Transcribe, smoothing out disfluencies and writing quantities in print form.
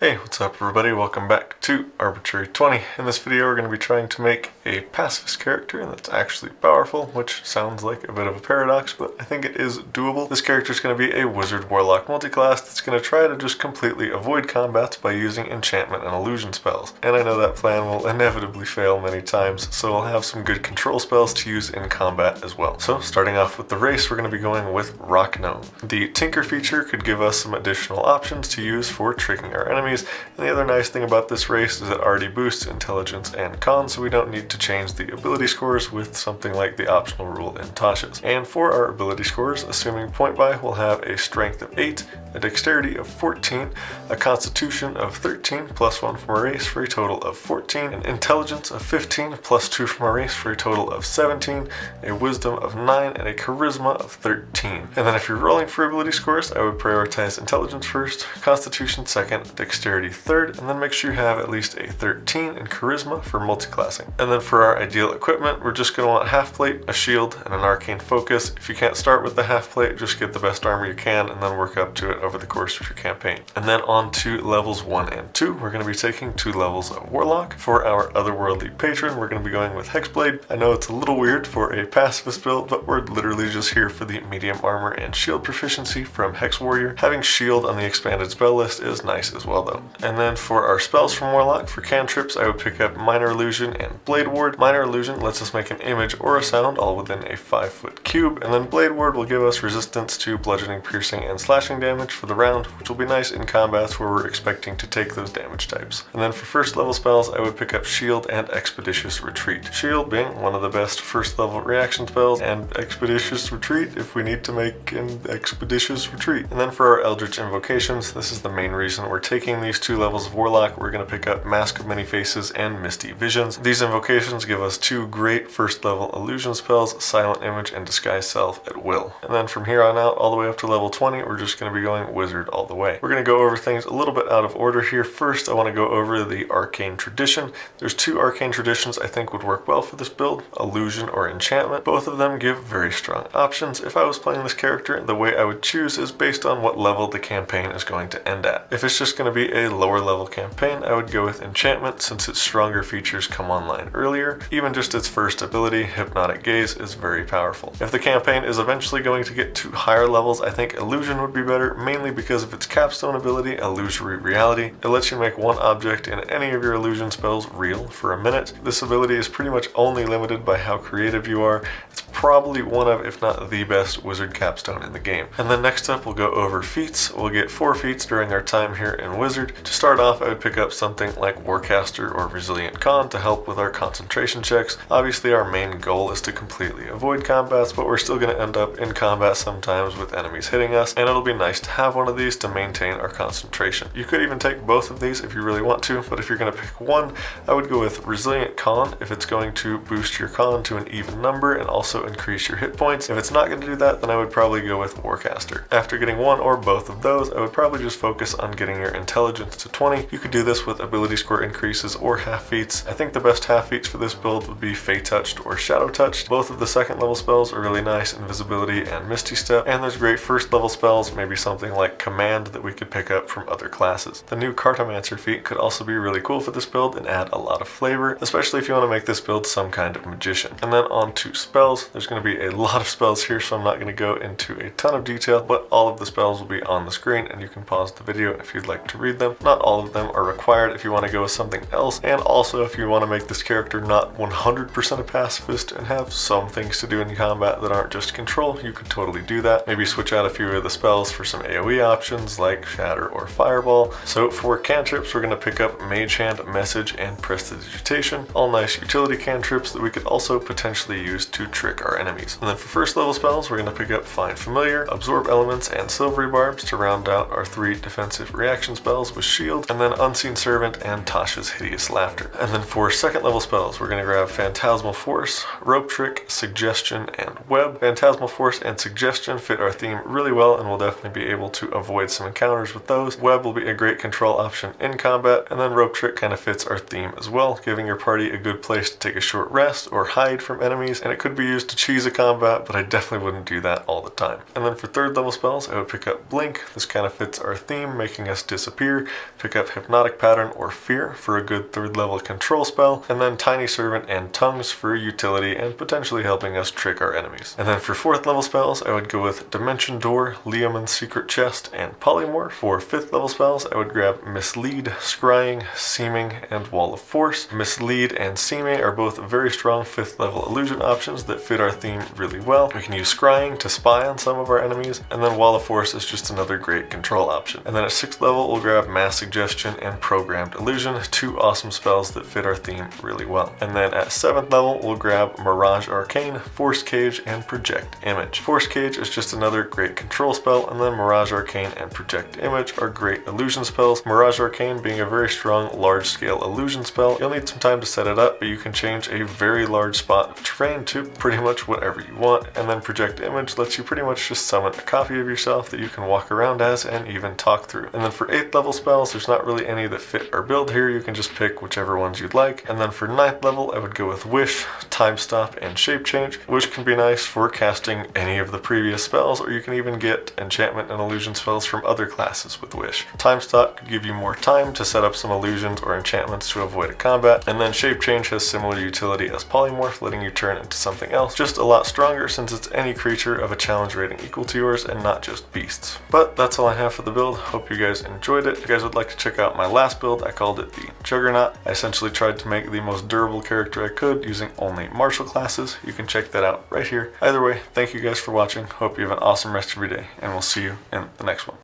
Hey, what's up everybody? Welcome back to Arbitrary 20. In this video we're going to be trying to make a pacifist character that's actually powerful, which sounds like a bit of a paradox, but I think it is doable. This character is going to be a wizard warlock multiclass that's going to try to just completely avoid combats by using enchantment and illusion spells. And I know that plan will inevitably fail many times, so we'll have some good control spells to use in combat as well. So starting off with the race, we're going to be going with Rock Gnome. The Tinker feature could give us some additional options to use for tricking our enemies. And the other nice thing about this race is it already boosts intelligence and con, so we don't need to change the ability scores with something like the optional rule in Tasha's. And for our ability scores, assuming point buy, we'll have a strength of 8, a dexterity of 14, a constitution of 13 plus 1 from a race for a total of 14, an intelligence of 15 plus 2 from a race for a total of 17, a wisdom of 9, and a charisma of 13. And then if you're rolling for ability scores, I would prioritize intelligence first, constitution second, dexterity third, and then make sure you have at least a 13 in charisma for multiclassing. And then for our ideal equipment, we're just going to want half plate, a shield, and an arcane focus. If you can't start with the half plate, just get the best armor you can and then work up to it over the course of your campaign. And then on to levels 1 and 2, we're going to be taking 2 levels of warlock. For our otherworldly patron, we're going to be going with hexblade. I know it's a little weird for a pacifist build, but we're literally just here for the medium armor and shield proficiency from hex warrior. Having shield on the expanded spell list is nice as well though. And then for our spells from warlock, for cantrips, I would pick up minor illusion and blade ward. Minor illusion lets us make an image or a sound all within a 5-foot cube, and then blade ward will give us resistance to bludgeoning, piercing, and slashing damage for the round, which will be nice in combats where we're expecting to take those damage types. And then for first level spells, I would pick up shield and expeditious retreat. Shield being one of the best first level reaction spells, and expeditious retreat if we need to make an expeditious retreat. And then for our eldritch invocations, this is the main reason we're taking these 2 levels of warlock. We're going to pick up Mask of Many Faces and Misty Visions. These invocations give us 2 great first level illusion spells, Silent Image and Disguise Self at will. And then from here on out all the way up to level 20, we're just going to be going wizard all the way. We're going to go over things a little bit out of order here. First, I want to go over the arcane tradition. There's 2 arcane traditions I think would work well for this build, illusion or enchantment. Both of them give very strong options. If I was playing this character, the way I would choose is based on what level the campaign is going to end at. If it's just going to be a lower level campaign, I would go with enchantment since its stronger features come online earlier. Even just its first ability, Hypnotic Gaze, is very powerful. If the campaign is eventually going to get to higher levels, I think illusion would be better, mainly because of its capstone ability, Illusory Reality. It lets you make one object in any of your illusion spells real for a minute. This ability is pretty much only limited by how creative you are. It's probably one of, if not the best, wizard capstone in the game. And then next up, we'll go over feats. We'll get 4 feats during our time here in Wizard. To start off, I would pick up something like Warcaster or Resilient Con to help with our concentration checks. Obviously, our main goal is to completely avoid combats, but we're still going to end up in combat sometimes with enemies hitting us, and it'll be nice to have one of these to maintain our concentration. You could even take both of these if you really want to, but if you're going to pick one, I would go with Resilient Con if it's going to boost your con to an even number and also increase your hit points. If it's not going to do that, then I would probably go with Warcaster. After getting one or both of those, I would probably just focus on getting your intelligence to 20. You could do this with ability score increases or half feats. I think the best half feats for this build would be Fey Touched or Shadow Touched. Both of the second level spells are really nice, Invisibility and Misty Step, and there's great first level spells, maybe something like Command that we could pick up from other classes. The new Cartomancer feat could also be really cool for this build and add a lot of flavor, especially if you want to make this build some kind of magician. And then on to spells. There's going to be a lot of spells here, so I'm not going to go into a ton of detail, but all of the spells will be on the screen and you can pause the video if you'd like to read them. Not all of them are required if you want to go with something else, and also if you want to make this character not 100% a pacifist and have some things to do in combat that aren't just control, you could totally do that. Maybe switch out a few of the spells for some AoE options like Shatter or Fireball. So for cantrips, we're going to pick up Mage Hand, Message, and Prestidigitation. All nice utility cantrips that we could also potentially use to trick our enemies. And then for first level spells, we're going to pick up Find Familiar, Absorb Elements, and Silvery Barbs to round out our 3 defensive reaction spells with Shield, and then Unseen Servant and Tasha's Hideous Laughter. And then for second level spells, we're going to grab Phantasmal Force, Rope Trick, Suggestion, and Web. Phantasmal Force and Suggestion fit our theme really well, and we'll definitely be able to avoid some encounters with those. Web will be a great control option in combat, and then Rope Trick kind of fits our theme as well, giving your party a good place to take a short rest or hide from enemies, and it could be used to cheese a combat, but I definitely wouldn't do that all the time. And then for third level spells, I would pick up Blink. This kind of fits our theme, making us disappear. Pick up Hypnotic Pattern or Fear for a good third level control spell, and then Tiny Servant and Tongues for utility and potentially helping us trick our enemies. And then for fourth level spells, I would go with Dimension Door, Leomund's Secret Chest, and Polymorph. For fifth level spells, I would grab Mislead, Scrying, Seeming, and Wall of Force. Mislead and Seeming are both very strong fifth level illusion options that fit our theme really well. We can use Scrying to spy on some of our enemies, and then Wall of Force is just another great control option. And then at sixth level, we'll grab Mass Suggestion and Programmed Illusion, two awesome spells that fit our theme really well. And then at seventh level, we'll grab Mirage Arcane, Force Cage, and Project Image. Force Cage is just another great control spell, and then Mirage Arcane and Project Image are great illusion spells. Mirage Arcane being a very strong large-scale illusion spell. You'll need some time to set it up, but you can change a very large spot of terrain to pretty much whatever you want. And then Project Image lets you pretty much just summon a copy of yourself that you can walk around as and even talk through. And then for 8th level spells, there's not really any that fit our build here. You can just pick whichever ones you'd like. And then for 9th level, I would go with Wish, Time Stop, and Shape Change. Wish can be nice for casting any of the previous spells, or you can even get enchantment and illusion spells from other classes with Wish. Time Stop could give you more time to set up some illusions or enchantments to avoid a combat. And then Shape Change has similar utility as Polymorph, letting you turn into something else, just a lot stronger since it's any creature of a challenge rating equal to yours and not just beasts. But that's all I have for the build. Hope you guys enjoyed it. If you guys would like to check out my last build, I called it the Juggernaut. I essentially tried to make the most durable character I could using only martial classes. You can check that out right here. Either way, thank you guys for watching. Hope you have an awesome rest of your day, and we'll see you in the next one.